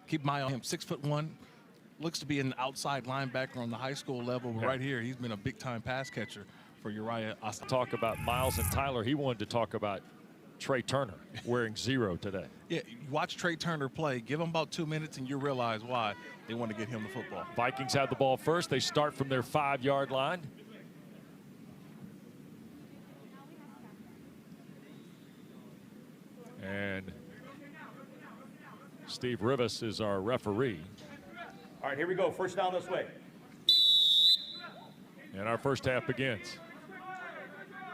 Keep an eye on him. 6'1", looks to be an outside linebacker on the high school level. But right here, he's been a big-time pass catcher for Uriah Austin. Talk about Miles and Tyler. He wanted to talk about Trey Turner wearing 0 today. Yeah, you watch Trey Turner play. Give him about 2 minutes, and you realize why they want to get him the football. Vikings have the ball first. They start from their 5-yard line. And Steve Rivas is our referee. All right, here we go. First down this way. And our first half begins.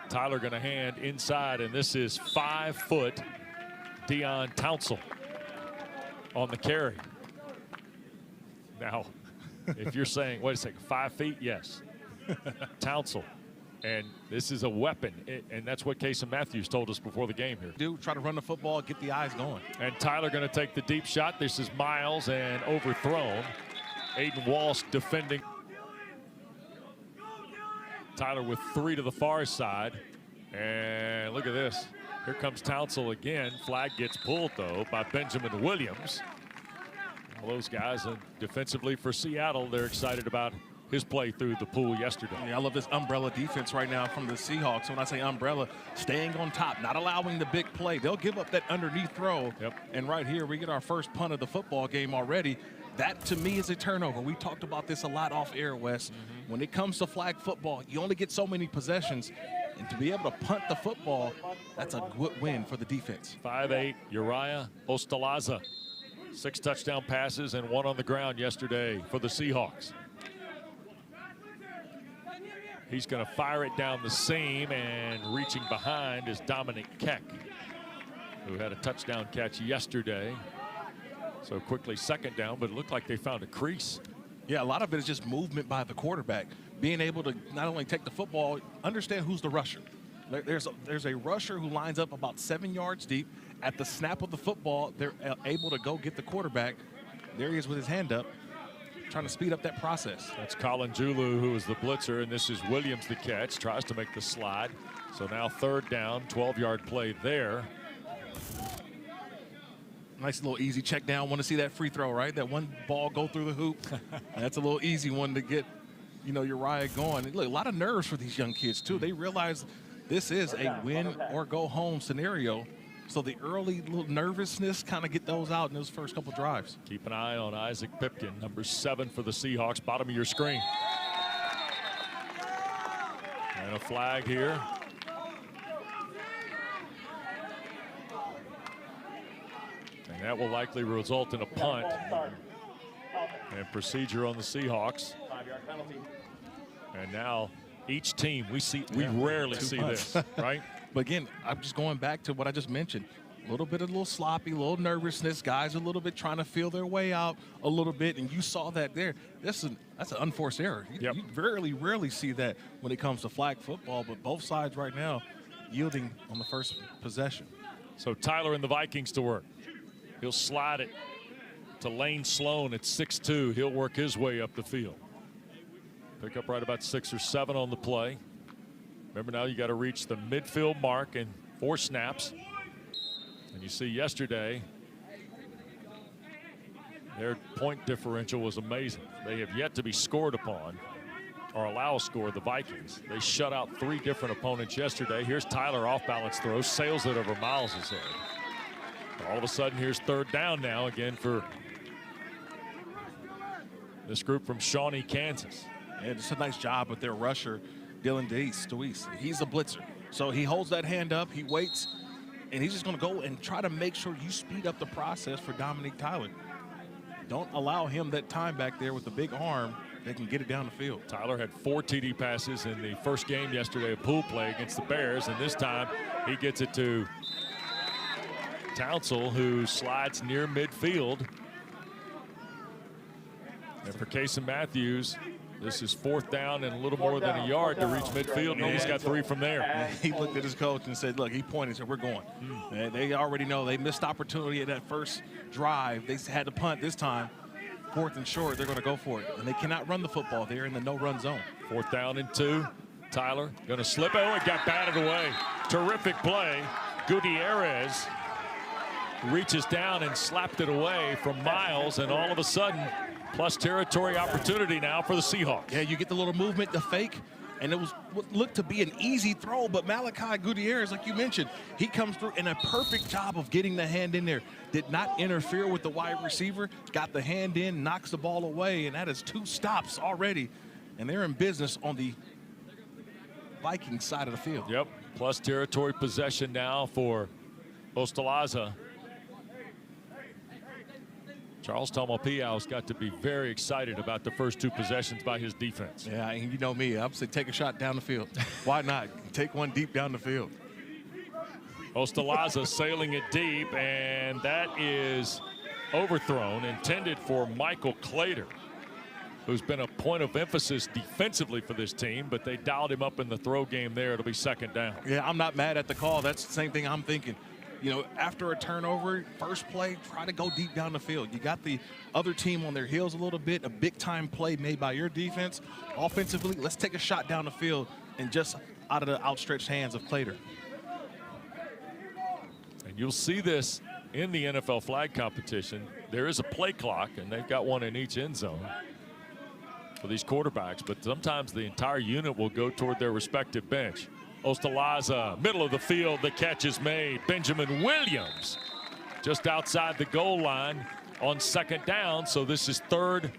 Tyler going to hand inside, and this is 5-foot Deion Townsell on the carry. Now, if you're saying, wait a second, 5 feet? Yes. Townsell. And this is a weapon, and that's what Casey Matthews told us before the game here. Try to run the football, get the eyes going. And Tyler going to take the deep shot. This is Miles and overthrown. Aiden Walsh defending. Tyler with 3 to the far side. And look at this. Here comes Townsell again. Flag gets pulled, though, by Benjamin Williams. All those guys defensively for Seattle, they're excited about his play through the pool yesterday. Yeah, I love this umbrella defense right now from the Seahawks. When I say umbrella, staying on top, not allowing the big play. They'll give up that underneath throw. Yep. And right here, we get our first punt of the football game already. That, to me, is a turnover. We talked about this a lot off air, Wes. When it comes to flag football, you only get so many possessions. And to be able to punt the football, that's a good win for the defense. 5'8", Uriah Ostalaza. 6 touchdown passes and 1 on the ground yesterday for the Seahawks. He's going to fire it down the seam, and reaching behind is Dominic Keck, who had a touchdown catch yesterday. So quickly second down, but it looked like they found a crease. Yeah, a lot of it is just movement by the quarterback. Being able to not only take the football, understand who's the rusher. There's a rusher who lines up about 7 yards deep. At the snap of the football, they're able to go get the quarterback. There he is with his hand up, trying to speed up that process. That's Colin Julu, who is the blitzer, and this is Williams the catch. Tries to make the slide. So now third down, 12-yard play there. Nice little easy check down. Want to see that free throw, right? That one ball go through the hoop. That's a little easy one to get, Uriah going. And look, a lot of nerves for these young kids, too. They realize this is a win or go home scenario. So the early little nervousness, kind of get those out in those first couple drives. Keep an eye on Isaac Pipkin, number 7 for the Seahawks, bottom of your screen. And a flag here. And that will likely result in a punt. And procedure on the Seahawks. 5-yard penalty. And now each team, we rarely see this, right? But again, I'm just going back to what I just mentioned. A little bit of a little sloppy, a little nervousness. Guys a little bit trying to feel their way out a little bit, and you saw that there. That's an unforced error. You rarely see that when it comes to flag football, but both sides right now yielding on the first possession. So Tyler and the Vikings to work. He'll slide it to Lane Sloan at 6'2". He'll work his way up the field. Pick up right about 6 or 7 on the play. Remember, now you got to reach the midfield mark in 4 snaps. And you see yesterday, their point differential was amazing. They have yet to be scored upon or allow a score, the Vikings. They shut out 3 different opponents yesterday. Here's Tyler off balance throw, sails it over Miles' head. All of a sudden, here's third down now again for this group from Shawnee, Kansas. And it's a nice job with their rusher, Dylan Deese. He's a blitzer. So he holds that hand up, he waits, and he's just going to go and try to make sure you speed up the process for Dominic Tyler. Don't allow him that time back there with the big arm that can get it down the field. Tyler had 4 TD passes in the first game yesterday, a pool play against the Bears, and this time he gets it to Townsell, who slides near midfield. And for Casey Matthews, this is 4th down and a little more than a yard to reach midfield, and he's got 3 from there. He looked at his coach and said, look, he pointed and said, we're going. They already know they missed opportunity at that first drive. They had to punt this time. 4th and short, they're going to go for it. And they cannot run the football. They're in the no-run zone. 4th down and 2. Tyler going to slip. Oh, it got batted away. Terrific play. Gutierrez reaches down and slapped it away from Miles, and all of a sudden, plus territory opportunity now for the Seahawks. Yeah, you get the little movement, the fake, and it was what looked to be an easy throw, but Malachi Gutierrez, like you mentioned, he comes through in a perfect job of getting the hand in there. Did not interfere with the wide receiver, got the hand in, knocks the ball away, and that is 2 stops already. And they're in business on the Vikings side of the field. Yep, plus territory possession now for Ostalaza. Charles Tamalpiau's got to be very excited about the first 2 possessions by his defense. Yeah, and you know me, I'm saying take a shot down the field. Why not? Take one deep down the field. Ostalaza sailing it deep, and that is overthrown, intended for Michael Clater, who's been a point of emphasis defensively for this team, but they dialed him up in the throw game there. It'll be 2nd down. Yeah, I'm not mad at the call. That's the same thing I'm thinking. You know, after a turnover, first play, try to go deep down the field. You got the other team on their heels a little bit, a big-time play made by your defense. Offensively, let's take a shot down the field and just out of the outstretched hands of Clater. And you'll see this in the NFL flag competition. There is a play clock, and they've got one in each end zone for these quarterbacks, but sometimes the entire unit will go toward their respective bench. Ostalaza, middle of the field, the catch is made. Benjamin Williams just outside the goal line on 2nd down, so this is 3rd.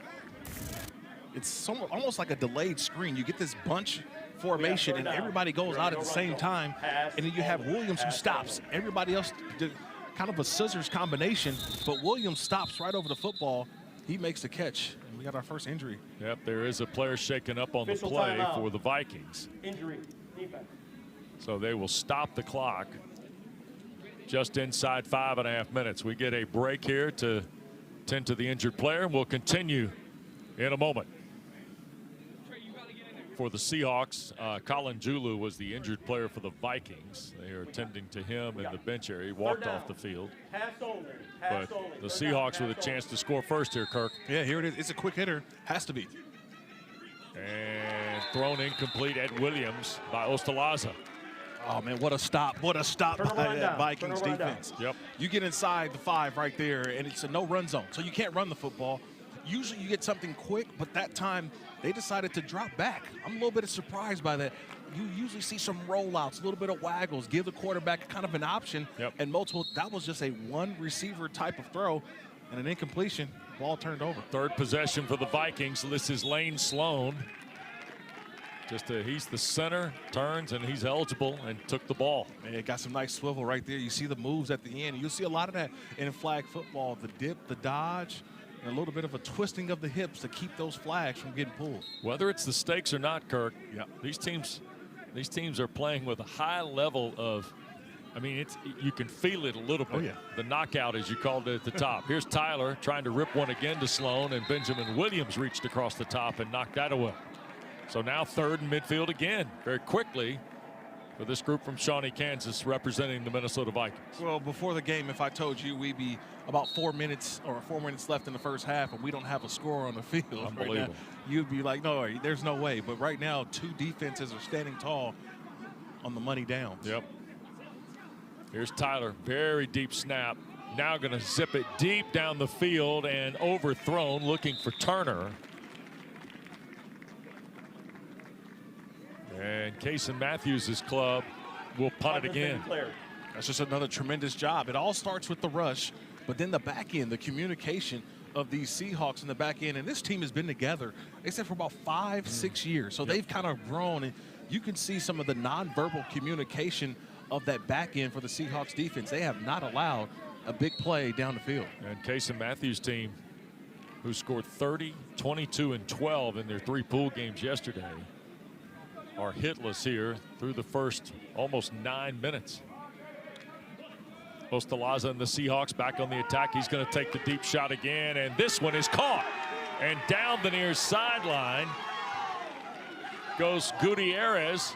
It's almost like a delayed screen. You get this bunch formation, and everybody goes out at the same time, and then you have Williams who stops. Everybody else did kind of a scissors combination, but Williams stops right over the football. He makes the catch, and we got our first injury. Yep, there is a player shaken up on the play for the Vikings. Injury. Defense. So they will stop the clock just inside 5.5 minutes. We get a break here to tend to the injured player, and we'll continue in a moment. For the Seahawks, Colin Julu was the injured player for the Vikings. They are tending to him in the bench area. He walked off the field. But the Seahawks with a chance to score first here, Kirk. Yeah, here it is. It's a quick hitter. Has to be. And thrown incomplete at Williams by Ostalaza. Oh, man, what a stop. What a stop by that Vikings defense. Yep. You get inside the 5 right there, and it's a no-run zone, so you can't run the football. Usually you get something quick, but that time they decided to drop back. I'm a little bit surprised by that. You usually see some rollouts, a little bit of waggles, give the quarterback kind of an option, and multiple. That was just a one-receiver type of throw and an incompletion. Ball turned over. 3rd possession for the Vikings. This is Lane Sloan. He's the center, turns, and he's eligible and took the ball. Man, got some nice swivel right there. You see the moves at the end. You'll see a lot of that in flag football, the dip, the dodge, and a little bit of a twisting of the hips to keep those flags from getting pulled. Whether it's the stakes or not, Kirk, these teams are playing with a high level of, I mean, you can feel it a little bit. Oh, yeah. The knockout, as you called it at the top. Here's Tyler trying to rip one again to Sloan, and Benjamin Williams reached across the top and knocked that away. So now 3rd and midfield again, very quickly for this group from Shawnee, Kansas, representing the Minnesota Vikings. Well, before the game, if I told you we'd be about 4 minutes left in the first half and we don't have a score on the field, unbelievable. Right now, you'd be like, no, there's no way. But right now, 2 defenses are standing tall on the money down. Yep. Here's Tyler, very deep snap. Now going to zip it deep down the field and overthrown, looking for Turner. And Kason Matthews' club will punt it again. That's just another tremendous job. It all starts with the rush, but then the back end, the communication of these Seahawks in the back end. And this team has been together, they said, for about 5-6 years. So they've kind of grown, and you can see some of the nonverbal communication of that back end for the Seahawks defense. They have not allowed a big play down the field. And Kason Matthews' team, who scored 30, 22, and 12 in their 3 pool games yesterday, are hitless here through the first almost 9 minutes. Ostalaza and the Seahawks back on the attack. He's going to take the deep shot again, and this one is caught. And down the near sideline goes Gutierrez,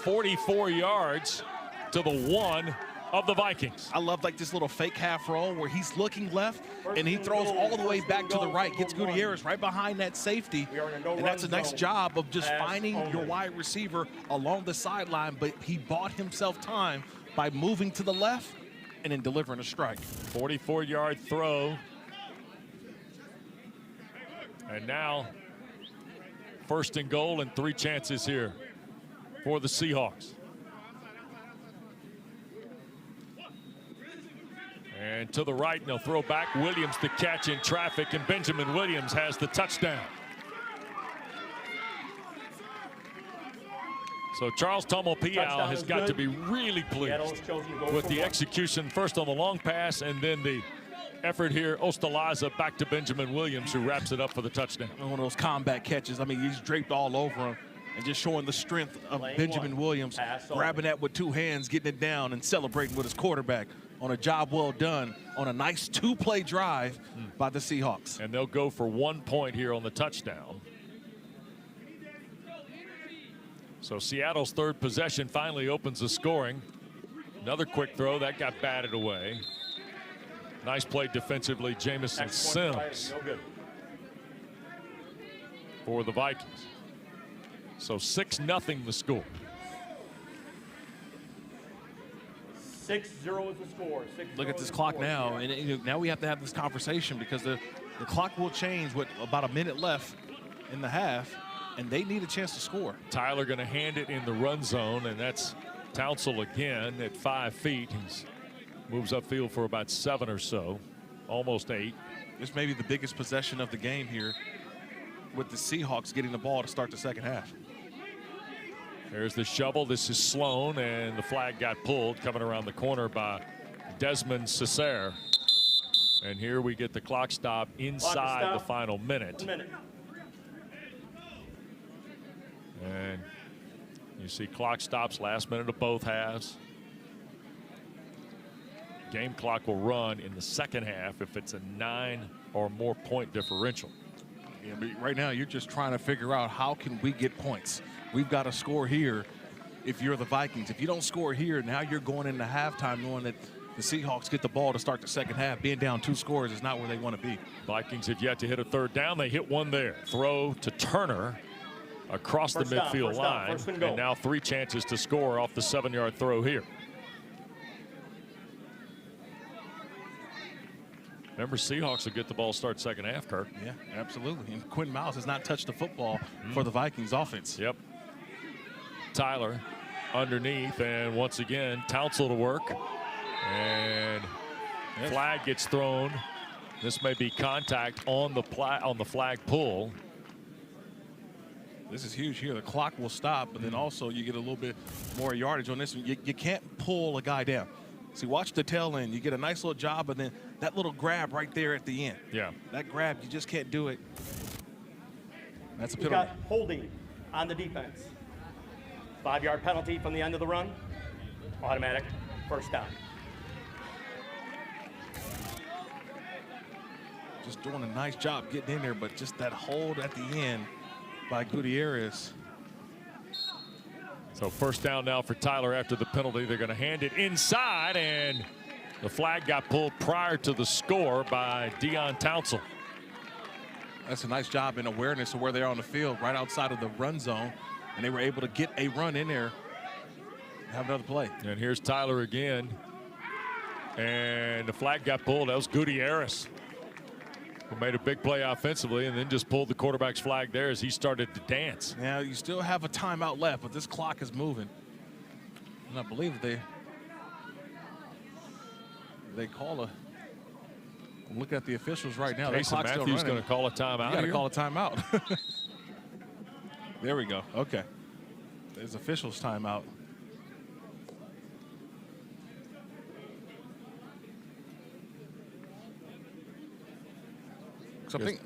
44 yards to the 1 of the Vikings. I love like this little fake half roll where he's looking left and he throws all the way back to the right, gets Gutierrez right behind that safety, and that's a nice job of just finding your wide receiver along the sideline, but he bought himself time by moving to the left and then delivering a strike. 44-yard throw. And now, 1st and goal and 3 chances here for the Seahawks. And to the right, and they'll throw back. Williams the catch in traffic, and Benjamin Williams has the touchdown. So Charles Tomopiao has got to be really pleased with the execution, first on the long pass, and then the effort here. Ostalaza back to Benjamin Williams, who wraps it up for the touchdown. One of those combat catches. I mean, he's draped all over him and just showing the strength of Benjamin Williams, grabbing that with 2 hands, getting it down, and celebrating with his quarterback on a job well done on a nice 2-play drive by the Seahawks. And they'll go for 1 point here on the touchdown. So Seattle's 3rd possession finally opens the scoring. Another quick throw that got batted away. Nice play defensively, Jamison Sims for the Vikings. So 6-0 the score. 6-0 is the score. Look at this clock now, and now we have to have this conversation because the clock will change with about a minute left in the half, and they need a chance to score. Tyler going to hand it in the run zone, and that's Townsell again at 5 feet. He moves upfield for about 7 or so, almost 8. This may be the biggest possession of the game here, with the Seahawks getting the ball to start the second half. There's the shovel. This is Sloan, and the flag got pulled coming around the corner by Desmond Cesare. And here we get the clock stop inside the final minute. 1 minute. And you see clock stops last minute of both halves. Game clock will run in the second half if it's a 9 or more point differential. Yeah, but right now you're just trying to figure out how can we get points. We've got to score here if you're the Vikings. If you don't score here, now you're going into halftime knowing that the Seahawks get the ball to start the second half. Being down 2 scores is not where they want to be. Vikings have yet to hit a 3rd down. They hit one there. Throw to Turner across the midfield line. And now 3 chances to score off the 7-yard throw here. Remember, Seahawks will get the ball start second half, Kirk. Yeah, absolutely. And Quinn Miles has not touched the football for the Vikings offense. Yep. Tyler underneath, and once again, Townsell to work. And flag gets thrown. This may be contact on the flag pull. This is huge here. The clock will stop, but then also you get a little bit more yardage on this one. You can't pull a guy down. See, watch the tail end. You get a nice little job, and then that little grab right there at the end. Yeah. That grab, you just can't do it. That's a We penalty. got holding on the defense. 5-yard penalty from the end of the run. Automatic 1st down. Just doing a nice job getting in there, but just that hold at the end by Gutierrez. So 1st down now for Tyler after the penalty. They're going to hand it inside, and the flag got pulled prior to the score by Deion Townsell. That's a nice job in awareness of where they are on the field, right outside of the run zone, and they were able to get a run in there and have another play. And here's Tyler again, and the flag got pulled. That was Gutierrez, who made a big play offensively and then just pulled the quarterback's flag there as he started to dance. Now, you still have a timeout left, but this clock is moving. And I believe that they call a – look at the officials right now. Jason Matthews going to call a timeout. You got to call a timeout. There we go. Okay. There's officials timeout. So I think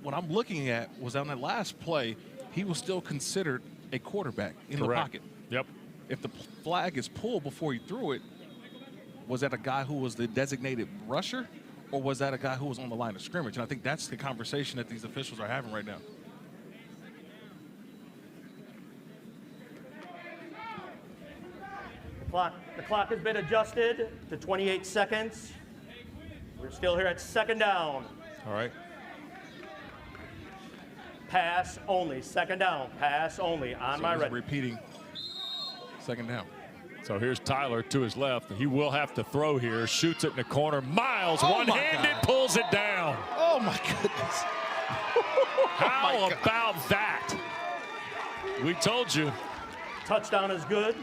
what I'm looking at was on that last play, he was still considered a quarterback in the pocket. Yep. If the flag is pulled before he threw it, was that a guy who was the designated rusher, or was that a guy who was on the line of scrimmage? And I think that's the conversation that these officials are having right now. The clock has been adjusted to 28 seconds. We're still here at 2nd down. All right. Pass only. 2nd down. Pass only. On my ready. Repeating 2nd down. So here's Tyler to his left. He will have to throw here. Shoots it in the corner. Miles, Oh one-handed, pulls it down. Oh, my goodness. How about that? We told you. Touchdown is good.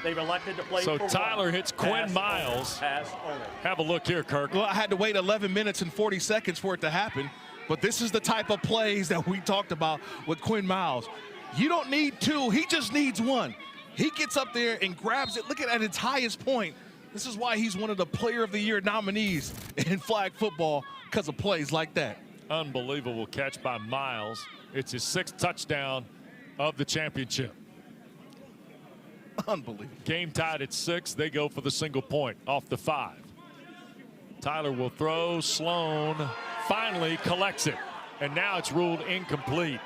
They've elected to play So for Tyler one. hits Quinn Miles. Pass only. Have a look here, Kirk. Well, I had to wait 11 minutes and 40 seconds for it to happen. But this is the type of plays that we talked about with Quinn Miles. You don't need two. He just needs one. He gets up there and grabs it. Look at its highest point. This is why he's one of the Player of the Year nominees in flag football, because of plays like that. Unbelievable catch by Miles. It's his 6th touchdown of the championship. Unbelievable. Game tied at 6. They go for the single point off the 5. Tyler will throw. Sloan finally collects it. And now it's ruled incomplete.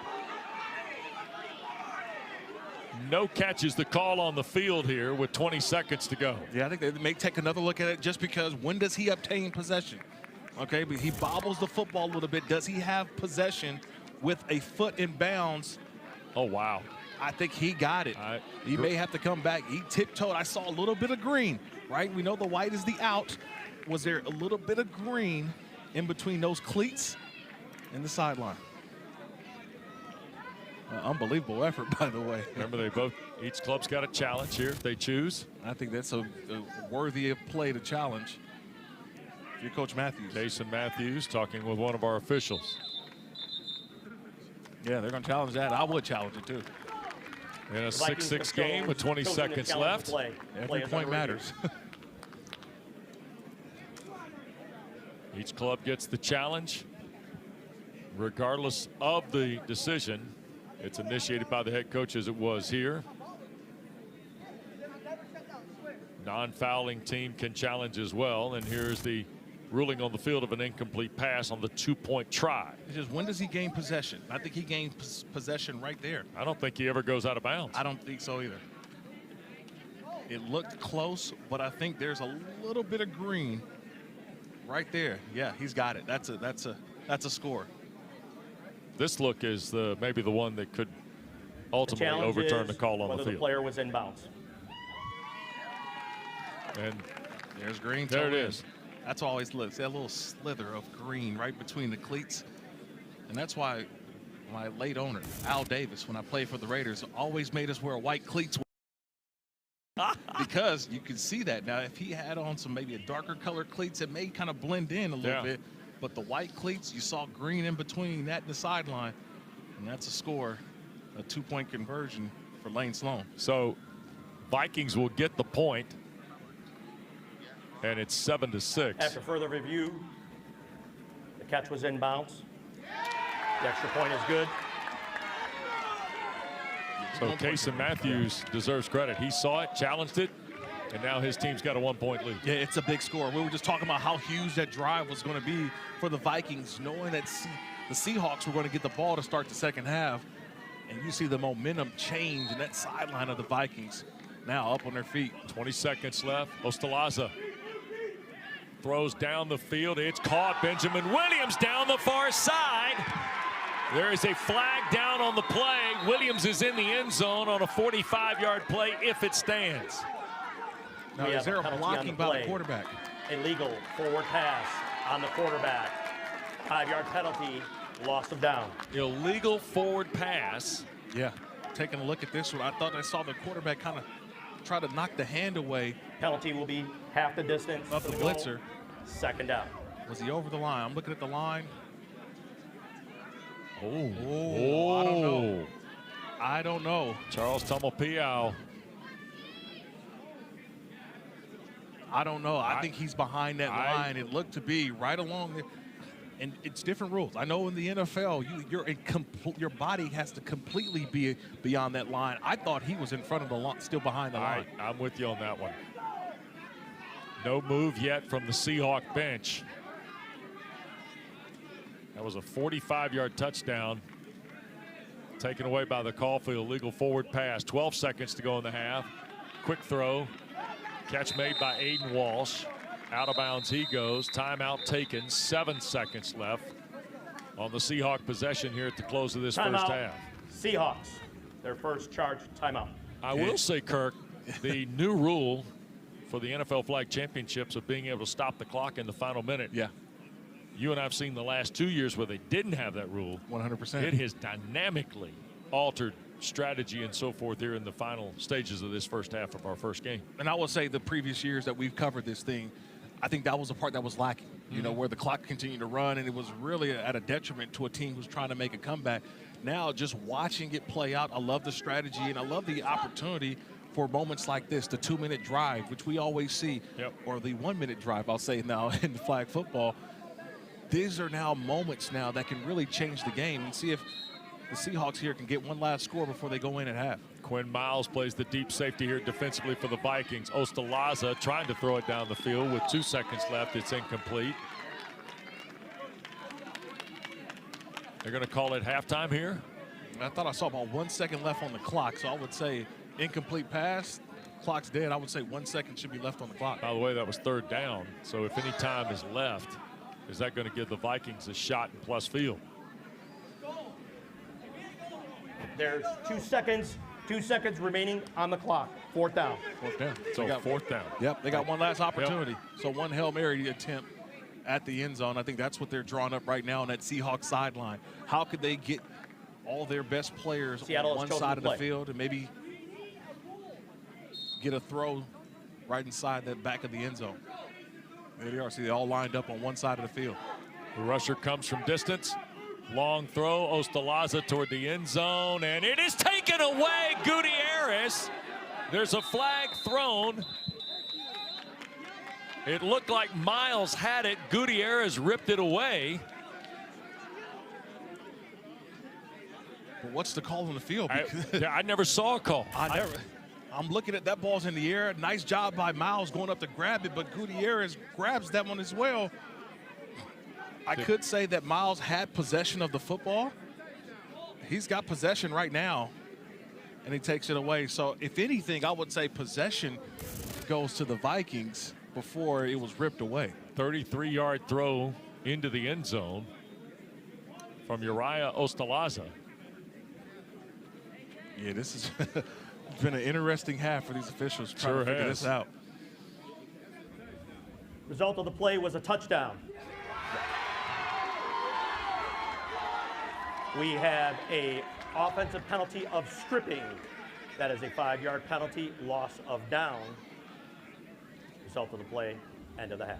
No catch is the call on the field here with 20 seconds to go. Yeah, I think they may take another look at it just because when does he obtain possession? Okay, but he bobbles the football a little bit. Does he have possession with a foot in bounds? Oh, wow. I think he got it. He may have to come back. He tiptoed. I saw a little bit of green, right? We know the white is the out. Was there a little bit of green in between those cleats and the sideline? Unbelievable effort, by the way. Remember, each club's got a challenge here if they choose. I think that's a worthy of play to challenge. If you're Coach Matthews. Jason Matthews talking with one of our officials. Yeah, they're going to challenge that. I would challenge it, too. In a 6-6 game with 20 seconds left. Every point matters. Each club gets the challenge. Regardless of the decision, it's initiated by the head coach as it was here. Non-fouling team can challenge as well. And here's the ruling on the field of an incomplete pass on the 2-point try. It's just, when does he gain possession? I think he gained possession right there. I don't think he ever goes out of bounds. I don't think so either. It looked close, but I think there's a little bit of green right there. Yeah, he's got it. That's a score. This look is maybe the one that could ultimately overturn the call on the field. Whether the player was in bounds. And there's green. There it is. That's always looks that little slither of green right between the cleats, and that's why my late owner Al Davis, when I played for the Raiders, always made us wear white cleats because you can see that. Now, if he had on some maybe a darker color cleats, it may kind of blend in a little bit. But the white cleats, you saw green in between that and the sideline, and that's a score, a 2-point conversion for Lane Sloan. So Vikings will get the point, and it's 7-6. After further review, the catch was in bounds. The extra point is good. So Jason Matthews deserves credit. He saw it, challenged it, and now his team's got a 1-point lead. Yeah, it's a big score. We were just talking about how huge that drive was going to be for the Vikings, knowing that the Seahawks were going to get the ball to start the second half. And you see the momentum change in that sideline of the Vikings now up on their feet. 20 seconds left. Ostalaza throws down the field. It's caught. Benjamin Williams down the far side. There is a flag down on the play. Williams is in the end zone on a 45-yard play if it stands. Now, is there a blocking by the quarterback? Illegal forward pass on the quarterback. 5-yard penalty, loss of down. Illegal forward pass. Yeah, taking a look at this one, I thought I saw the quarterback kind of try to knock the hand away. Penalty will be half the distance of the blitzer. Second down. Was he over the line? I'm looking at the line. Oh. I don't know. I don't know. Charles Tumapiao. I don't know. I think he's behind that line. It looked to be right along there. And it's different rules. I know in the NFL, your body has to completely be beyond that line. I thought he was in front of the line, still behind the line. I'm with you on that one. No move yet from the Seahawk bench. That was a 45-yard touchdown taken away by the call for illegal forward pass. 12 seconds to go in the half. Quick throw. Catch made by Aiden Walsh. Out of bounds he goes. Timeout taken. 7 seconds left on the Seahawk possession here at the close of this first half. Seahawks, their first charge timeout. I will say, Kirk, The new rule for the NFL Flag Championships of being able to stop the clock in the final minute. Yeah. You and I have seen the last 2 years where they didn't have that rule. 100%. It has dynamically altered strategy and so forth here in the final stages of this first half of our first game. And I will say the previous years that we've covered this thing, I think that was the part that was lacking, you know, where the clock continued to run and it was really at a detriment to a team who's trying to make a comeback. Now just watching it play out, I love the strategy and I love the opportunity for moments like this, the 2-minute drive, which we always see, or the 1-minute drive, I'll say now in the flag football. These are now moments now that can really change the game and see if the Seahawks here can get one last score before they go in at half. Quinn Miles plays the deep safety here defensively for the Vikings. Ostalaza trying to throw it down the field with 2 seconds left. It's incomplete. They're going to call it halftime here. I thought I saw about 1 second left on the clock, so I would say incomplete pass. Clock's dead. I would say 1 second should be left on the clock. By the way, that was 3rd down. So if any time is left, is that going to give the Vikings a shot in plus field? There's 2 seconds. 2 seconds remaining on the clock. 4th down. 4th down. So 4th down. Yep, they got one last opportunity. So one Hail Mary attempt at the end zone. I think that's what they're drawing up right now on that Seahawks sideline. How could they get all their best players on one side of the field and maybe get a throw right inside that back of the end zone? There they are. See, they all lined up on one side of the field. The rusher comes from distance. Long throw, Ostalaza toward the end zone, and it is taken away. Gutierrez. There's a flag thrown. It looked like Miles had it. Gutierrez ripped it away. But what's the call on the field? I never saw a call. I'm looking at that ball's in the air. Nice job by Miles going up to grab it, but Gutierrez grabs that one as well. I could say that Miles had possession of the football. He's got possession right now, and he takes it away. So if anything, I would say possession goes to the Vikings before it was ripped away. 33-yard throw into the end zone from Uriah Ostalaza. Yeah, this has been an interesting half for these officials trying to figure this out. Result of the play was a touchdown. We have a offensive penalty of stripping. That is a 5-yard penalty, loss of down. Result of the play, end of the half.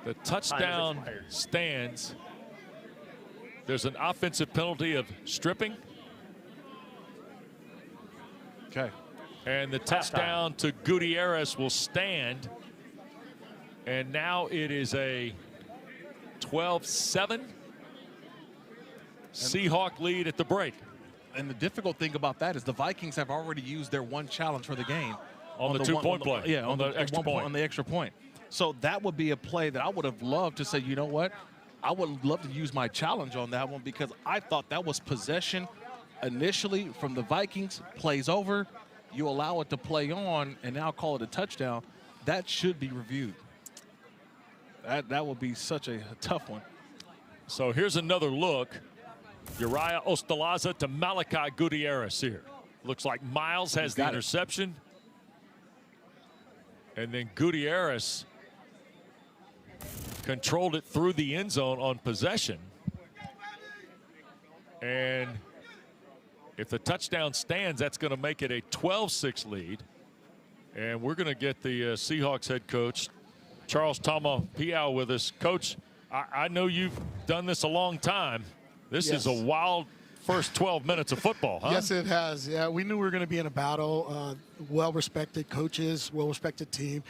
The touchdown stands. There's an offensive penalty of stripping. Okay. And the touchdown to Gutierrez will stand. And now it is a 12-7 Seahawk lead at the break. And the difficult thing about that is the Vikings have already used their one challenge for the game. On the 2-point play. Yeah, on the extra point. On the extra point. So that would be a play that I would have loved to say, you know what? I would love to use my challenge on that one because I thought that was possession initially from the Vikings. Plays over. You allow it to play on and now call it a touchdown. That should be reviewed. That would be such a tough one. So here's another look. Uriah Ostalaza to Malachi Gutierrez here. Looks like Miles has the interception. And then Gutierrez controlled it through the end zone on possession. And if the touchdown stands, that's going to make it a 12-6 lead. And we're going to get the Seahawks head coach, Charles Tama-Piao, with us. Coach, I know you've done this a long time. This is a wild first 12 minutes of football, huh? Yes, it has. Yeah, we knew we were going to be in a battle. Well-respected coaches, well-respected team.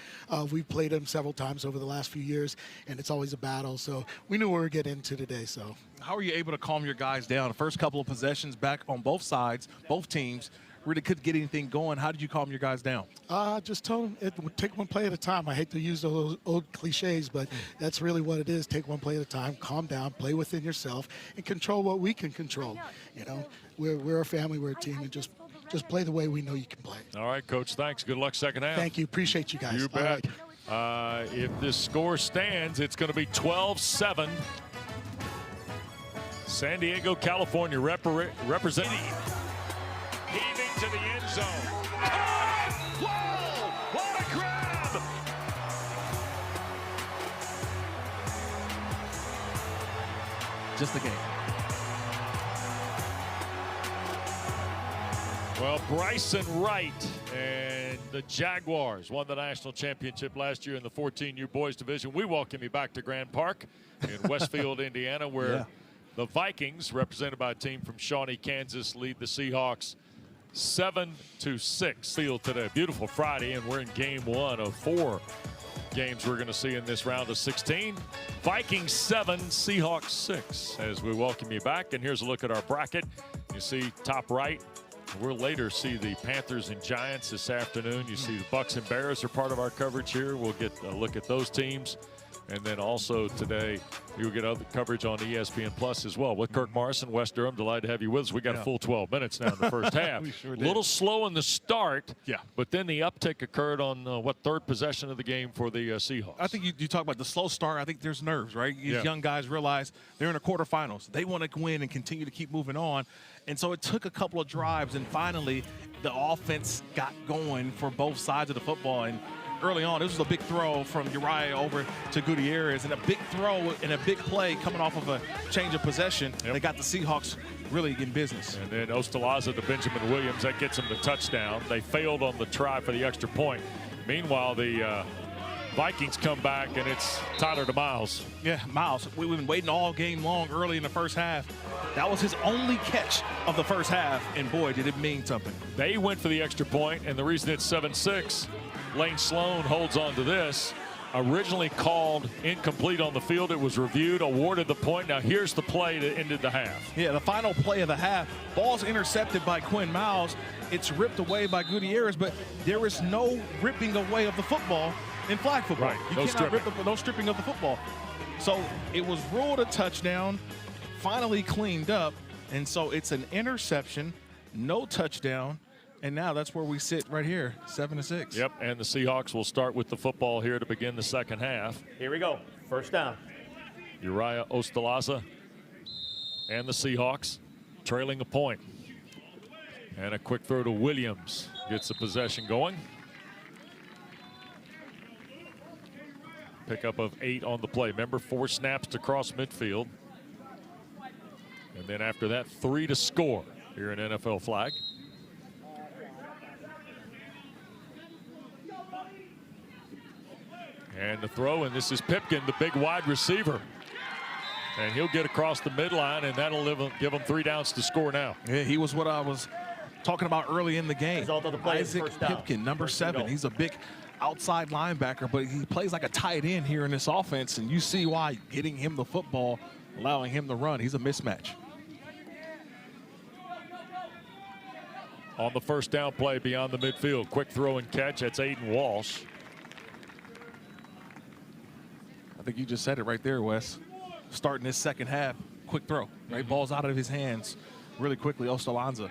We've played them several times over the last few years, and it's always a battle. So we knew we were getting into today. So how are you able to calm your guys down? The first couple of possessions back on both sides, both teams, really couldn't get anything going. How did you calm your guys down? Just told them it would take one play at a time. I hate to use those old cliches, but that's really what it is. Take one play at a time, calm down, play within yourself, and control what we can control. You know, we're a family, we're a team, and just play the way we know you can play. All right, Coach, thanks. Good luck second half. Thank you. Appreciate you guys. You bet. If this score stands, it's going to be 12-7. San Diego, California representing. heaving to the end zone. Oh, whoa! What a grab! Just the game. Well, Bryson Wright and the Jaguars won the national championship last year in the 14U boys division. We welcome you back to Grand Park in Westfield, Indiana, where the Vikings, represented by a team from Shawnee, Kansas, lead the Seahawks 7-6. Field today, beautiful Friday, and we're in game 1 of 4 games we're going to see in this round of 16. Vikings 7, Seahawks 6. As we welcome you back, and here's a look at our bracket. You see top right. We'll later see the Panthers and Giants this afternoon. You see the Bucks and Bears are part of our coverage here. We'll get a look at those teams. And then also today, you'll get other coverage on ESPN Plus as well. With Kirk Morrison, West Durham, delighted to have you with us. We got a full 12 minutes now in the first half. We sure A did. little slow in the start, but then the uptick occurred on third possession of the game for the Seahawks. I think you talk about the slow start. I think there's nerves, right? These young guys realize they're in the quarterfinals. They want to win and continue to keep moving on. And so it took a couple of drives, and finally the offense got going for both sides of the football. And early on, this was a big throw from Uriah over to Gutierrez, and a big throw and a big play coming off of a change of possession. They got the Seahawks really in business. And then Ostalaza to Benjamin Williams. That gets them the touchdown. They failed on the try for the extra point. Meanwhile, the Vikings come back, and it's Tyler to Miles. Yeah, Miles. We've been waiting all game long early in the first half. That was his only catch of the first half, and boy, did it mean something. They went for the extra point, and the reason it's 7-6, Lane Sloan holds on to this. Originally called incomplete on the field. It was reviewed, awarded the point. Now here's the play that ended the half. Yeah, the final play of the half. Ball's intercepted by Quinn Miles. It's ripped away by Gutierrez, but there is no ripping away of the football in flag football. Right, You no cannot stripping. no stripping of the football. So it was ruled a touchdown, finally cleaned up, and so it's an interception, no touchdown, and now that's where we sit right here, 7-6. Yep, and the Seahawks will start with the football here to begin the second half. Here we go. First down. Uriah Ostalaza and the Seahawks trailing a point. And a quick throw to Williams gets the possession going. Pickup of 8 on the play. Remember, 4 snaps to cross midfield. And then after that, 3 to score here in NFL flag. And the throw, and this is Pipkin, the big wide receiver. And he'll get across the midline, and that'll give him 3 downs to score now. Yeah, he was what I was talking about early in the game. Result of the play is Isaac first down. Pipkin, number 7. He's a big outside linebacker, but he plays like a tight end here in this offense, and you see why. Getting him the football, allowing him to run, he's a mismatch. On the first down play beyond the midfield, quick throw and catch. That's Aiden Walsh. I think you just said it right there, Wes. Starting this second half, quick throw, right? Ball's out of his hands really quickly. Ostalaza.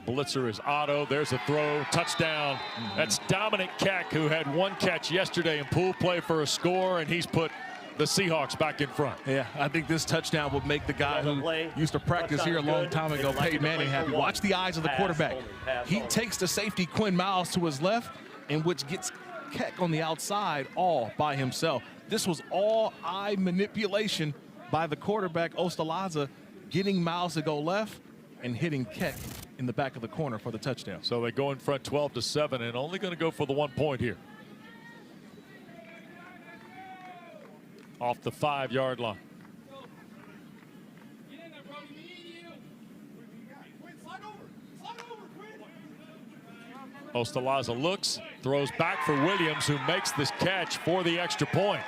Blitzer is Otto. There's a throw. Touchdown. That's Dominic Keck, who had 1 catch yesterday in pool play for a score, and he's put the Seahawks back in front. Yeah, I think this touchdown will make the guy who used to practice here a long time ago, Peyton Manning, happy. Watch the eyes of the quarterback. He takes the safety, Quinn Miles, to his left, and which gets Keck on the outside all by himself. This was all eye manipulation by the quarterback, Ostalaza, getting Miles to go left and hitting Keck in the back of the corner for the touchdown. So they go in front 12-7 and only going to go for the 1 point here. Off the 5-yard line. Ostalaza looks, throws back for Williams, who makes this catch for the extra point.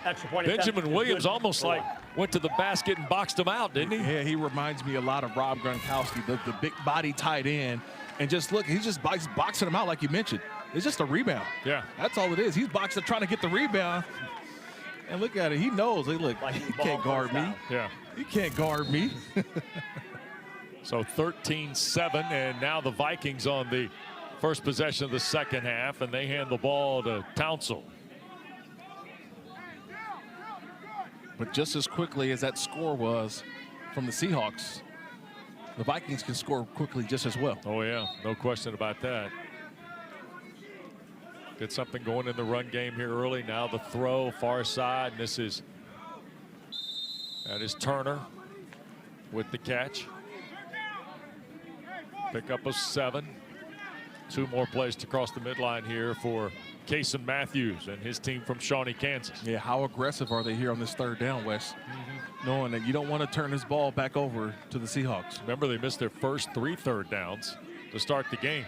Extra point. Benjamin Williams almost like went to the basket and boxed him out, didn't he? Yeah, he reminds me a lot of Rob Gronkowski, the big body tight end. And just look, he's just boxing him out like you mentioned. It's just a rebound. Yeah. That's all it is. He's boxing, trying to get the rebound. And look at it. He knows. Hey, look, Like he can't guard me. Yeah. He can't guard me. So 13-7, and now the Vikings on the first possession of the second half, and they hand the ball to Townsell. But just as quickly as that score was from the Seahawks, the Vikings can score quickly just as well. Oh, yeah, no question about that. Get something going in the run game here early. Now the throw, far side, and that is Turner with the catch. Pick up a 7. 2 more plays to cross the midline here for Kason Matthews and his team from Shawnee, Kansas. Yeah, how aggressive are they here on this 3rd down, Wes? Knowing that you don't want to turn this ball back over to the Seahawks. Remember, they missed their first 3 third downs to start the game.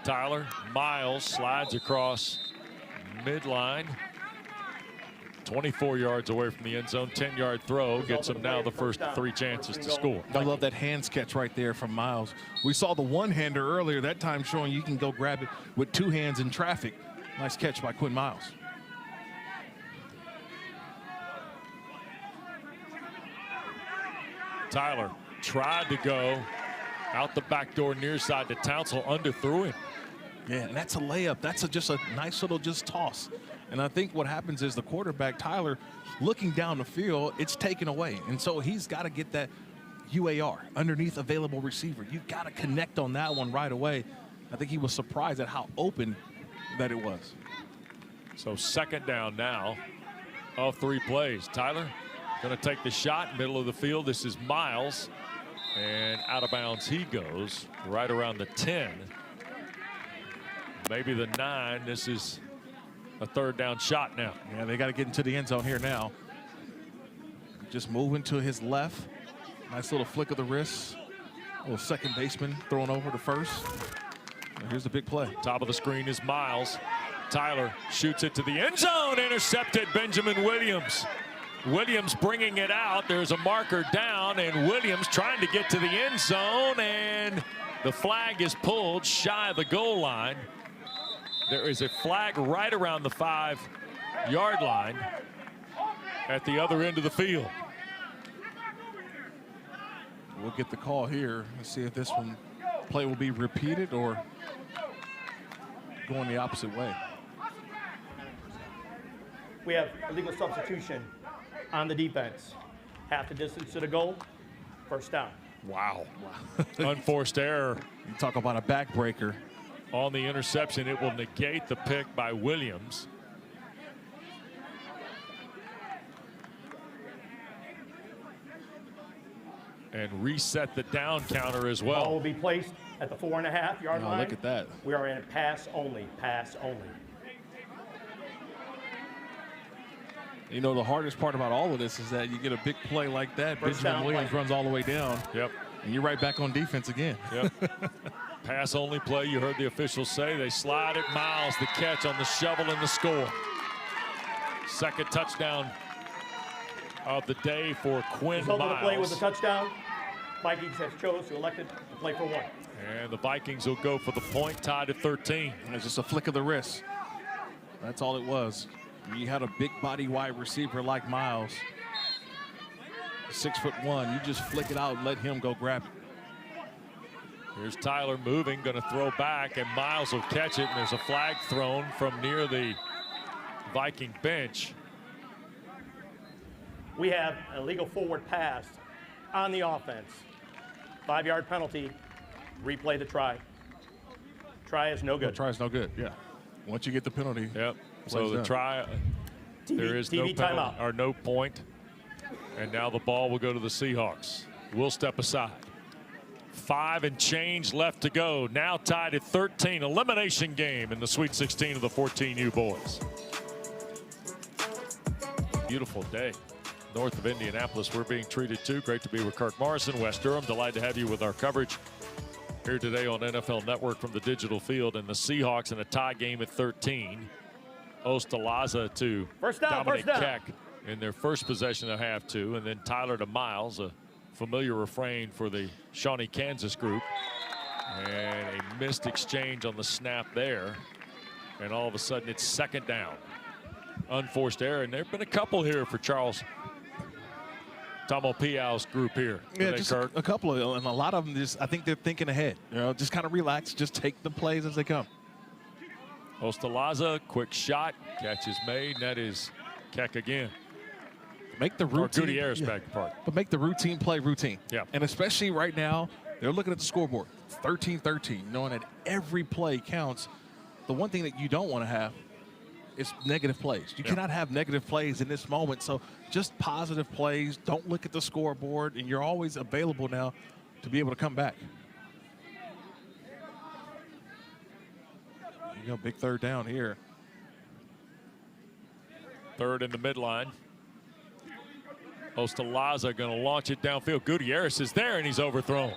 Tyler Miles slides across midline. 24 yards away from the end zone. 10-yard throw gets him now the first 3 chances to score. I love that hands catch right there from Miles. We saw the one-hander earlier, that time showing you can go grab it with 2 hands in traffic. Nice catch by Quinn Miles. Tyler tried to go out the back door near side to Townsell, underthrew him. Yeah, and that's a layup. That's just a nice little toss. And I think what happens is the quarterback, Tyler, looking down the field, it's taken away. And so he's got to get that UAR, underneath available receiver. You've got to connect on that one right away. I think he was surprised at how open that it was. So 2nd down now of 3 plays. Tyler going to take the shot, middle of the field. This is Miles. And out of bounds he goes, right around the 10. Maybe the 9. This is a 3rd down shot now. Yeah, they got to get into the end zone here now. Just moving to his left. Nice little flick of the wrist. Little second baseman throwing over to first. And here's the big play. Top of the screen is Miles. Tyler shoots it to the end zone. Intercepted, Benjamin Williams. Williams bringing it out. There's a marker down, and Williams trying to get to the end zone, and the flag is pulled shy of the goal line. There is a flag right around the 5-yard line at the other end of the field. We'll get the call here. Let's see if this one play will be repeated or going the opposite way. We have illegal substitution on the defense. Half the distance to the goal, 1st down. Wow. Unforced error. You talk about a backbreaker. On the interception, it will negate the pick by Williams. And reset the down counter as well. Ball will be placed at the 4.5-yard line. Look at that. We are in a pass only, pass only. You know, the hardest part about all of this is that you get a big play like that. Benjamin Williams runs all the way down. Yep. And you're right back on defense again. Yep. Pass only play. You heard the officials say they slide it. Miles the catch on the shovel and the score. 2nd touchdown of the day for Quinn Result Miles. of the play was a touchdown. Vikings have elected to play for 1. And the Vikings will go for the point, tied at 13. And it's just a flick of the wrist. That's all it was. You had a big body wide receiver like Miles, 6'1". You just flick it out and let him go grab it. Here's Tyler moving, going to throw back, and Miles will catch it, and there's a flag thrown from near the Viking bench. We have an illegal forward pass on the offense. 5-yard penalty. Replay the try. Try is no good. The try is no good, yeah. Once you get the penalty. Yep. So the done. Try, there is no penalty timeout. or no point. And now the ball will go to the Seahawks. We'll step aside. 5 and change left to go. Now tied at 13. Elimination game in the Sweet 16 of the 14U boys. Beautiful day north of Indianapolis. We're being treated to. Great to be with Kirk Morrison, West Durham. Delighted to have you with our coverage here today on NFL Network from the digital field. And the Seahawks in a tie game at 13. Ostalaza to Dominic Keck in their first possession of half 2. And then Tyler to Miles, a familiar refrain for the Shawnee, Kansas group. And a missed exchange on the snap there. And all of a sudden it's 2nd down. Unforced error. And there have been a couple here for Charles Tamopiau's group here. Yeah, just a couple of, and a lot of them just, I think they're thinking ahead. You know, just kind of relax, just take the plays as they come. Ostalaza, quick shot, catch is made, and that is Keck again. make the routine. Or Gutierrez back apart. But make the routine play routine. Yeah. And especially right now, they're looking at the scoreboard, 13-13, knowing that every play counts. The one thing that you don't want to have is negative plays. You cannot have negative plays in this moment. So just positive plays. Don't look at the scoreboard, and you're always available now to be able to come back. You know, big third down here. Third in the midline. Ostalaza going to launch it downfield. Gutierrez is there, and he's overthrown.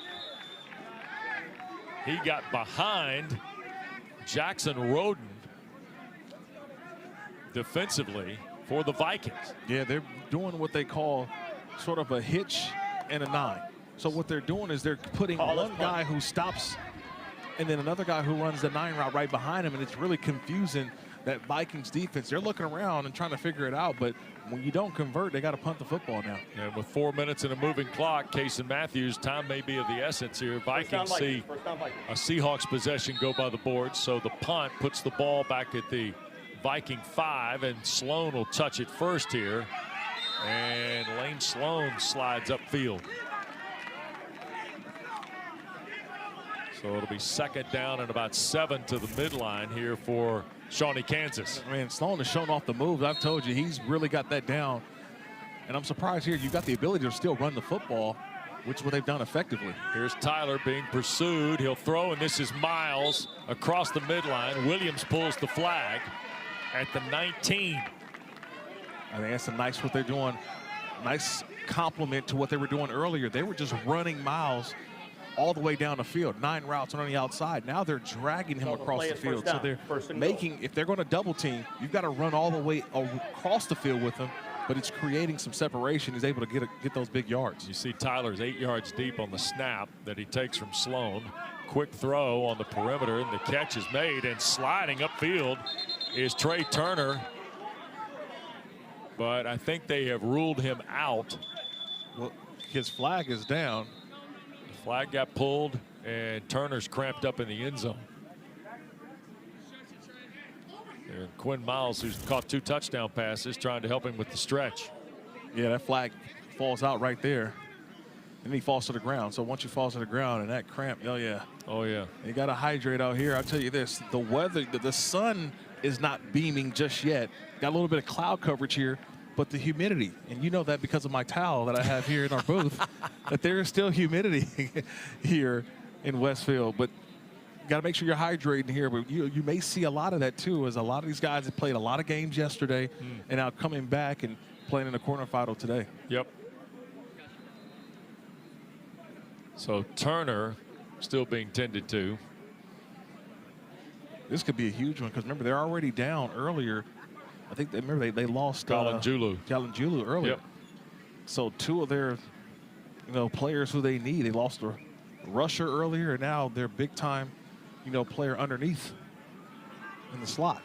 He got behind Jackson Roden defensively for the Vikings. Yeah, they're doing what they call sort of a hitch and a 9. So what they're doing is they're putting one guy who stops and then another guy who runs the 9 route right behind him, and it's really confusing that Vikings defense. They're looking around and trying to figure it out, but when you don't convert, they got to punt the football now. And with 4 minutes and a moving clock, Casey Matthews, time may be of the essence here. Vikings see a Seahawks possession go by the board, so the punt puts the ball back at the Viking 5, and Sloan will touch it first here. And Lane Sloan slides upfield. So it'll be second down and about 7 to the midline here for Shawnee, Kansas. Man, Sloan has shown off the moves. I've told you, he's really got that down. And I'm surprised here you've got the ability to still run the football, which is what they've done effectively. Here's Tyler being pursued. He'll throw, and this is Miles across the midline. Williams pulls the flag at the 19. I think that's a nice what they're doing. Nice compliment to what they were doing earlier. They were just running Miles all the way down the field, 9 routes on the outside. Now they're dragging him across the field. So they're making, if they're going to double team, you've got to run all the way across the field with him, but it's creating some separation. He's able to get those big yards. You see Tyler's 8 yards deep on the snap that he takes from Sloan. Quick throw on the perimeter, and the catch is made, and sliding upfield is Trey Turner. But I think they have ruled him out. Well, his flag is down. Flag got pulled, and Turner's cramped up in the end zone. And Quinn Miles, who's caught 2 touchdown passes, trying to help him with the stretch. Yeah, that flag falls out right there. And he falls to the ground. So once you fall to the ground and that cramp, oh yeah. Oh yeah. You got to hydrate out here. I'll tell you this, the weather, the sun is not beaming just yet. Got a little bit of cloud coverage here. But the humidity, and you know that because of my towel that I have here in our booth, that there is still humidity here in Westfield. But got to make sure you're hydrating here. But you may see a lot of that too, as a lot of these guys have played a lot of games yesterday and now coming back and playing in the quarterfinal today. Yep. So Turner still being tended to. This could be a huge one because remember they're already down earlier. I think they lost Galanjulu earlier. Yep. So 2 of their players who they need. They lost a rusher earlier, and now their big time player underneath in the slot.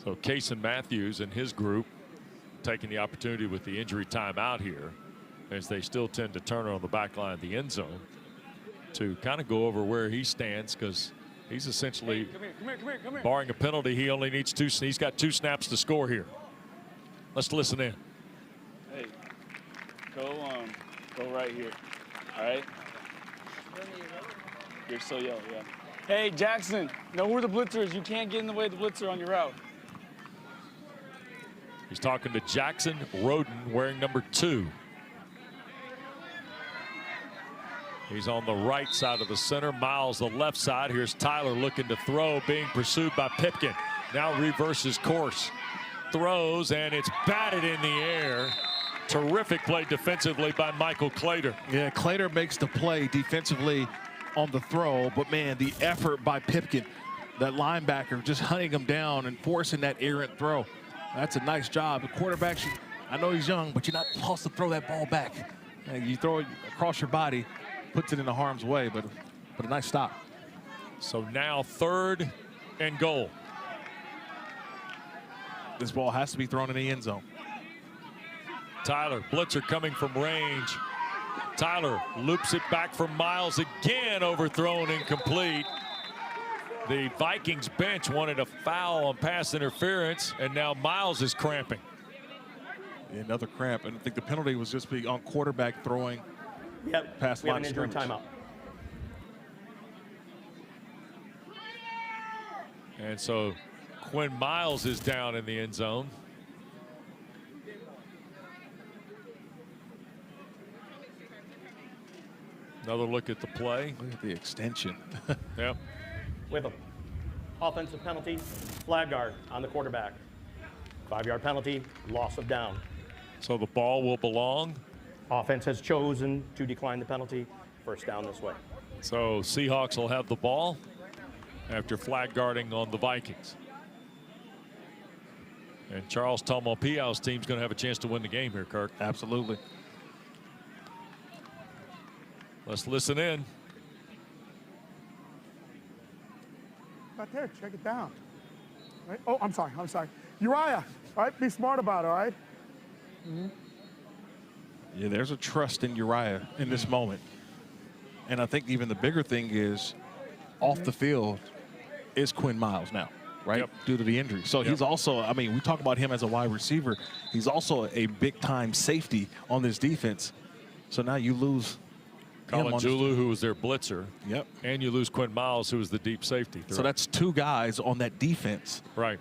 So Casey Matthews and his group taking the opportunity with the injury time out here, as they still tend to Turner on the back line of the end zone, to kind of go over where he stands, because he's essentially, barring a penalty, he only needs 2. He's got 2 snaps to score here. Let's listen in. Hey, go right here. All right. You're so yellow, yeah. Hey, Jackson, know where the blitzer is. You can't get in the way of the blitzer on your route. He's talking to Jackson Roden, wearing number 2. He's on the right side of the center. Miles the left side. Here's Tyler looking to throw, being pursued by Pipkin. Now reverses course. Throws, and it's batted in the air. Terrific play defensively by Michael Clater. Yeah, Clater makes the play defensively on the throw, but man, the effort by Pipkin, that linebacker, just hunting him down and forcing that errant throw. That's a nice job. The quarterback, I know he's young, but you're not supposed to throw that ball back. You throw it across your body, puts it into harm's way, but a nice stop. So now 3rd and goal. This ball has to be thrown in the end zone. Tyler, blitzer coming from range. Tyler loops it back from Miles again, overthrown, incomplete. The Vikings bench wanted a foul on pass interference, and now Miles is cramping. Another cramp, and I think the penalty was just on quarterback throwing. Yep, past we have line an injury scrimmage. timeout. And so Quinn Miles is down in the end zone. Another look at the play. Look at the extension. Yep. With an offensive penalty, flag guard on the quarterback. 5-yard penalty, loss of down. So the ball will belong. Offense has chosen to decline the penalty. First down this way. So Seahawks will have the ball after flag guarding on the Vikings. And Charles Tomopiao's team's going to have a chance to win the game here, Kirk. Absolutely. Let's listen in. Right there, check it down. Right? Oh, I'm sorry. Uriah, all right, be smart about it, all right? Yeah, there's a trust in Uriah in this moment. And I think even the bigger thing is off the field is Quinn Miles now, right? Yep. Due to the injury. So Yep. he's also, I mean, we talk about him as a wide receiver. He's also a big-time safety on this defense. So now you lose him Colin on Julu, who was their blitzer. Yep. And you lose Quinn Miles, who was the deep safety. So that's two guys on that defense right.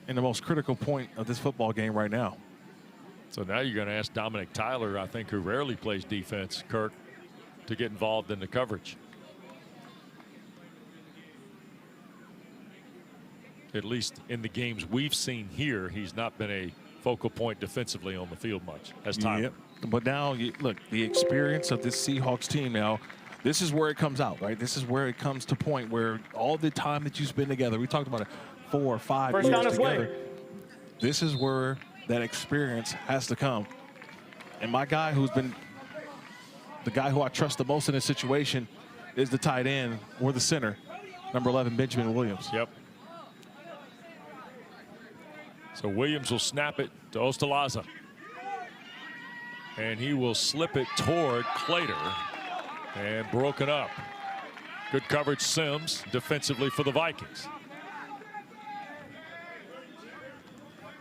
in the most critical point of this football game right now. So now you're going to ask Dominic Tyler, I think, who rarely plays defense, Kirk, to get involved in the coverage. At least in the games we've seen here, he's not been a focal point defensively on the field much, as Tyler. Yep. But now, look, the experience of this Seahawks team now, this is where it comes out, right? This is where it comes to point where all the time that you spend together, we talked about it, 4 or 5 First down years this way. together. This is where that experience has to come. And my guy who's been the guy who I trust the most in this situation is the tight end or the center, number 11, Benjamin Williams. Yep. So Williams will snap it to Ostalaza. And he will slip it toward Clater. And broken up. Good coverage, Sims, defensively for the Vikings.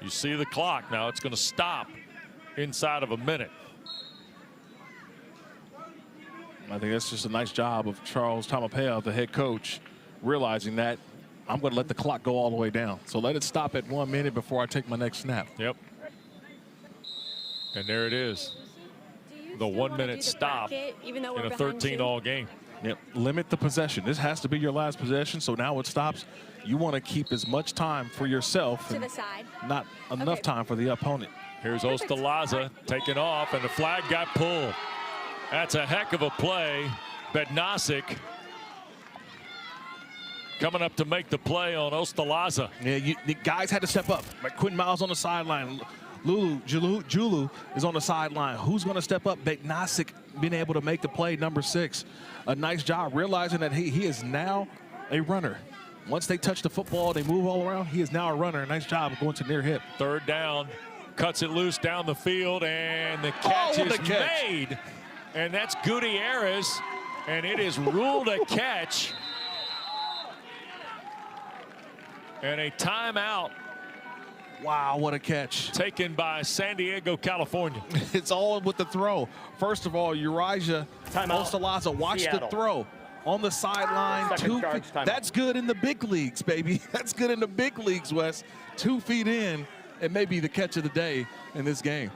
You see the clock now. It's going to stop inside of a minute. I think that's just a nice job of Charles Tomopiao, the head coach, realizing that I'm going to let the clock go all the way down. So let it stop at 1 minute before I take my next snap. Yep. And there it is. The 1 minute stop in a 13-all game. Yep. Limit the possession. This has to be your last possession. So now it stops. You want to keep as much time for yourself To the side. not enough time for the opponent. Here's Ostalaza taking off, and the flag got pulled. That's a heck of a play. Bednasic coming up to make the play on Ostalaza. Yeah, the guys had to step up. Like Quinn Miles on the sideline. Julu is on the sideline. Who's going to step up? Bednasic being able to make the play, number 6. A nice job realizing that he is now a runner. Once they touch the football, they move all around. He is now a runner. Nice job of going to near hip. Third down, cuts it loose down the field, and the catch is made. And that's Gutierrez, and it is ruled a catch. And a timeout. Wow, what a catch. Taken by San Diego, California. It's all with the throw. First of all, Uriah Ostalaza, watch the throw. On the sideline, 2 feet. That's good in the big leagues, baby. That's good in the big leagues, Wes. 2 feet in, it may be the catch of the day in this game.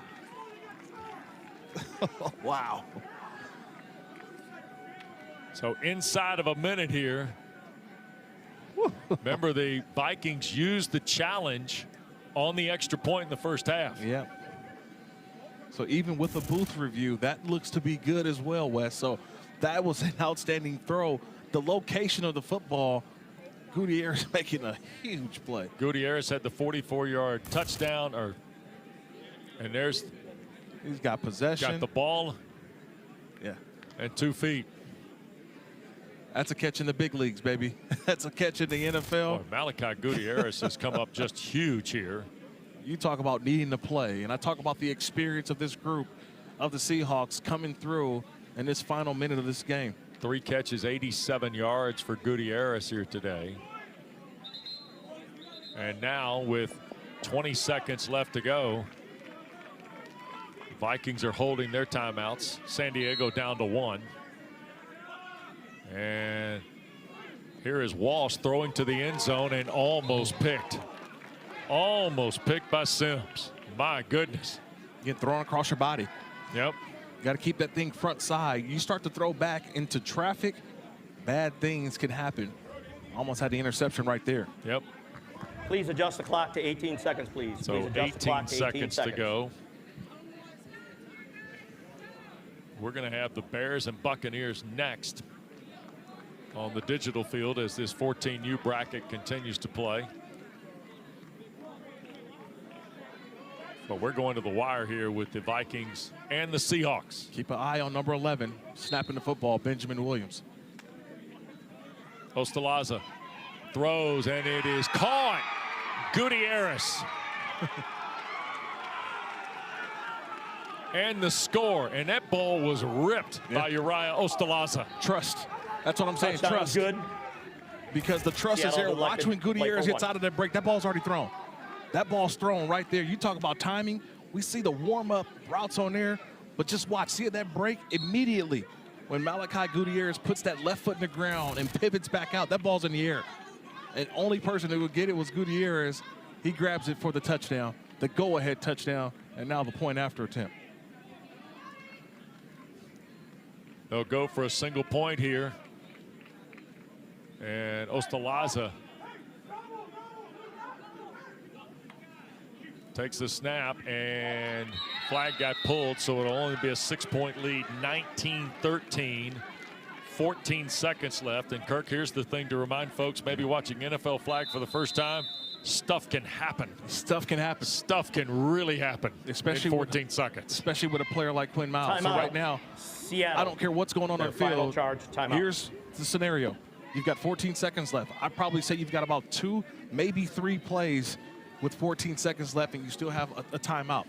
Wow. So inside of a minute here. Remember, the Vikings used the challenge on the extra point in the first half. Yeah. So even with a booth review, that looks to be good as well, Wes. So that was an outstanding throw. The location of the football, Gutierrez making a huge play. Gutierrez had the 44-yard touchdown, and he's got possession. Got the ball. Yeah. And 2 feet. That's a catch in the big leagues, baby. That's a catch in the NFL. Boy, Malachi Gutierrez has come up just huge here. You talk about needing to play, and I talk about the experience of this group of the Seahawks coming through in this final minute of this game. 3 catches, 87 yards for Gutierrez here today. And now with 20 seconds left to go, Vikings are holding their timeouts. San Diego down to 1. And here is Walsh throwing to the end zone and almost picked. Almost picked by Sims. My goodness. Get thrown across your body. Yep. Got to keep that thing front side. You start to throw back into traffic, bad things can happen. Almost had the interception right there. Yep. Please adjust the clock to 18 seconds, please. So Please adjust the clock 18 to 18 seconds to go. We're going to have the Bears and Buccaneers next on the digital field as this 14U bracket continues to play. But we're going to the wire here with the Vikings and the Seahawks. Keep an eye on number 11, snapping the football, Benjamin Williams. Ostalaza throws, and it is caught. Gutierrez. And the score, and that ball was ripped by Uriah Ostalaza. Trust. That's what I'm saying. Touchdown Trust. good. Because the trust is there. Watch when Gutierrez hits out of that break. That ball's already thrown. That ball's thrown right there. You talk about timing. We see the warm-up routes on there, but just watch. See that break immediately when Malachi Gutierrez puts that left foot in the ground and pivots back out. That ball's in the air. And only person who would get it was Gutierrez. He grabs it for the touchdown, the go-ahead touchdown, and now the point after attempt. They'll go for a single point here. And Ostalaza takes the snap, and flag got pulled, so it'll only be a 6-point lead, 19-13. 14 seconds left. And Kirk, here's the thing to remind folks, maybe watching NFL flag for the first time, stuff can happen. Stuff can happen. Stuff can really happen, especially in 14 seconds. Especially with a player like Quinn Miles. So right now, Seattle. I don't care what's going on the field. Final charge, timeout. Here's the scenario. You've got 14 seconds left. I'd probably say you've got about 2, maybe 3 plays with 14 seconds left, and you still have a timeout.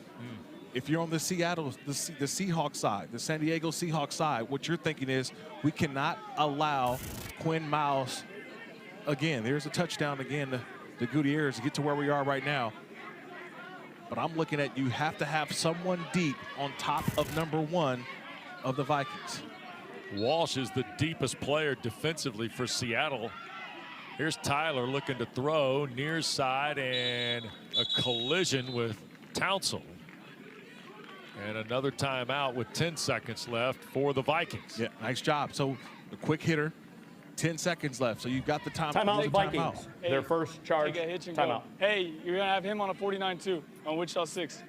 If you're on the Seattle, the Seahawks side, the San Diego Seahawks side, what you're thinking is we cannot allow Quinn Miles, again, there's a touchdown again to Gutierrez to get to where we are right now. But I'm looking at you have to have someone deep on top of number 1 of the Vikings. Walsh is the deepest player defensively for Seattle. Here's Tyler looking to throw near side, and a collision with Townsend. And another timeout with 10 seconds left for the Vikings. Yeah, nice job. So a quick hitter, 10 seconds left. So you've got the time. Timeout, Vikings. Timeout. Hey, their first charge. Take a hitch and timeout. go. Hey, you're going to have him on a 49 too, on Wichita 6.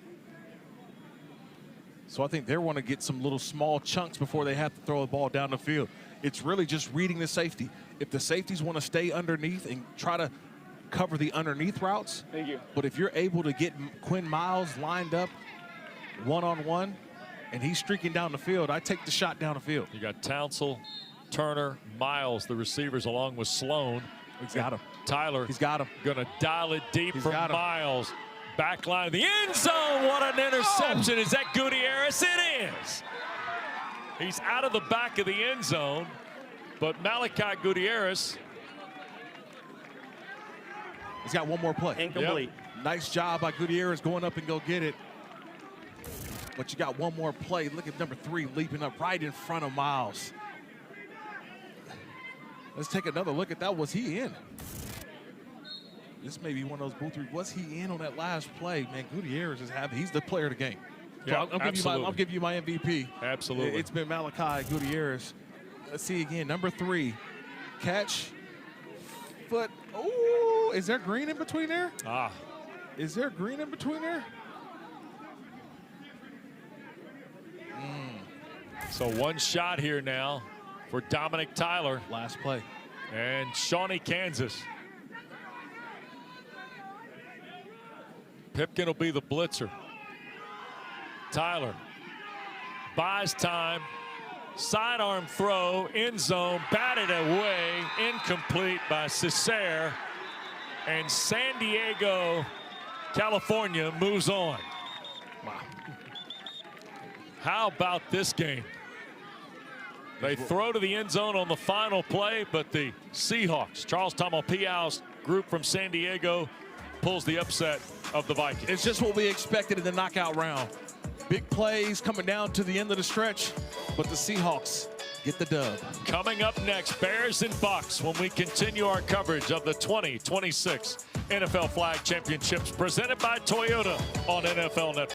So I think they want to get some little small chunks before they have to throw the ball down the field. It's really just reading the safety. If the safeties want to stay underneath and try to cover the underneath routes. Thank you. But if you're able to get Quinn Miles lined up one-on-one and he's streaking down the field, I take the shot down the field. You got Townsend, Turner, Miles, the receivers, along with Sloan. He's got him. Tyler. He's got him. Gonna dial it deep He's for got him. Miles. Back line of the end zone. What an interception. Is that Gutierrez? It is. He's out of the back of the end zone, but Malachi Gutierrez. He's got one more play. Incomplete. Yep. Nice job by Gutierrez going up and go get it. But you got one more play. Look at number 3 leaping up right in front of Miles. Let's take another look at that. Was he in? This may be one of those booth reads. Was he in on that last play? Man, Gutierrez is happy. He's the player of the game. So Yeah, I'll give you my MVP. Absolutely. It's been Malachi Gutierrez. Let's see again. Number 3, catch, foot. Oh, is there green in between there? Ah. Is there green in between there? So one shot here now for Dominic Tyler. Last play. And Shawnee, Kansas. Pipkin will be the blitzer. Tyler buys time. Sidearm throw, end zone, batted away, incomplete by Cesare. And San Diego, California moves on. Wow. How about this game? They throw to the end zone on the final play, but the Seahawks, Charles Tamalpiau's group from San Diego, pulls the upset of the Vikings. It's just what we expected in the knockout round. Big plays coming down to the end of the stretch, but the Seahawks get the dub. Coming up next, Bears and Bucks, when we continue our coverage of the 2026 NFL Flag Championships presented by Toyota on NFL Network.